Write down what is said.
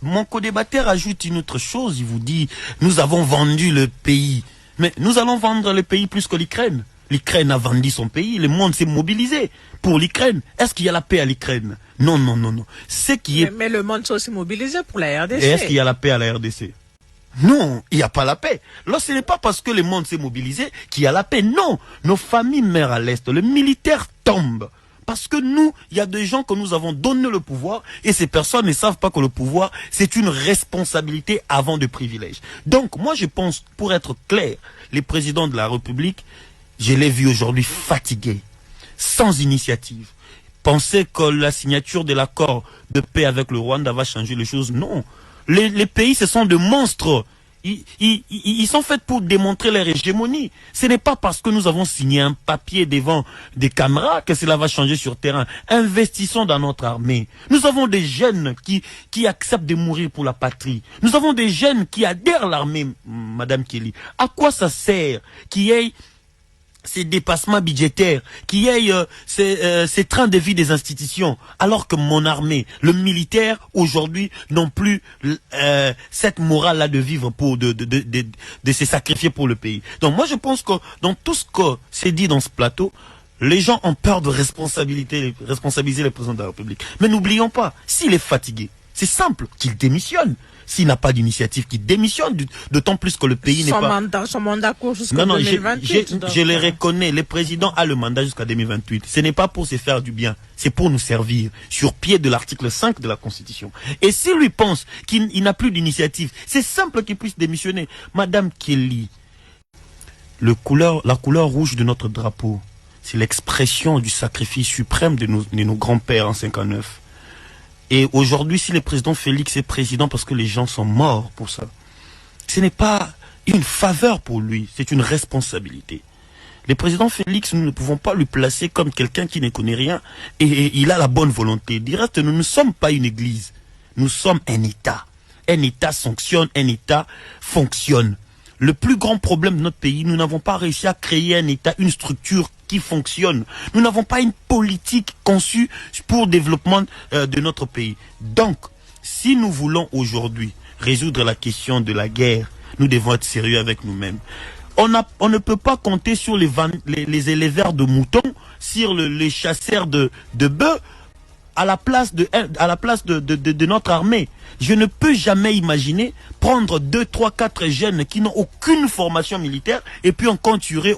Mon co-débatteur ajoute une autre chose, il vous dit, nous avons vendu le pays. Mais nous allons vendre le pays plus que l'Ukraine. L'Ukraine a vendu son pays, le monde s'est mobilisé pour l'Ukraine. Est-ce qu'il y a la paix à l'Ukraine? Non, non, non, non. Mais le monde s'est aussi mobilisé pour la RDC. Et est-ce qu'il y a la paix à la RDC? Non, il n'y a pas la paix. Là, ce n'est pas parce que le monde s'est mobilisé qu'il y a la paix. Non, nos familles meurent à l'Est, le militaire tombe. Parce que nous, il y a des gens que nous avons donné le pouvoir et ces personnes ne savent pas que le pouvoir, c'est une responsabilité avant de privilège. Donc, moi, je pense, pour être clair, les présidents de la République, je l'ai vu aujourd'hui fatigué, sans initiative. Penser que la signature de l'accord de paix avec le Rwanda va changer les choses, non. Les pays, ce sont des monstres. Ils sont faits pour démontrer leur hégémonie. Ce n'est pas parce que nous avons signé un papier devant des caméras que cela va changer sur terrain. Investissons dans notre armée. Nous avons des jeunes qui acceptent de mourir pour la patrie. Nous avons des jeunes qui adhèrent à l'armée, Madame Kelly. À quoi ça sert qu'il y ait ces dépassements budgétaires, qu'il y ait ces trains de vie des institutions, alors que mon armée, le militaire, aujourd'hui, n'ont plus cette morale-là de vivre, de se sacrifier pour le pays. Donc moi, je pense que dans tout ce que c'est dit dans ce plateau, les gens ont peur de responsabiliser le président de la République. Mais n'oublions pas, s'il est fatigué, c'est simple, qu'il démissionne. S'il n'a pas d'initiative, qu'il démissionne, d'autant plus que le pays n'est pas... Son mandat court jusqu'en 2028. Je les reconnais, le président a le mandat jusqu'à 2028. Ce n'est pas pour se faire du bien, c'est pour nous servir, sur pied de l'article 5 de la Constitution. Et s'il lui pense qu'il n'a plus d'initiative, c'est simple qu'il puisse démissionner. Madame Kelly, la couleur rouge de notre drapeau, c'est l'expression du sacrifice suprême de nos grands-pères en 59. Et aujourd'hui, si le président Félix est président parce que les gens sont morts pour ça, ce n'est pas une faveur pour lui, c'est une responsabilité. Le président Félix, nous ne pouvons pas lui placer comme quelqu'un qui ne connaît rien et il a la bonne volonté. Du reste, nous ne sommes pas une église, nous sommes un État. Un État sanctionne, un État fonctionne. Le plus grand problème de notre pays, nous n'avons pas réussi à créer un État, une structure qui fonctionne. Nous n'avons pas une politique conçue pour le développement de notre pays. Donc, si nous voulons aujourd'hui résoudre la question de la guerre, nous devons être sérieux avec nous-mêmes. On ne peut pas compter sur les éleveurs de moutons, sur les chasseurs de bœufs, à la place de notre armée. Je ne peux jamais imaginer prendre 2, 3, 4 jeunes qui n'ont aucune formation militaire et puis en conturer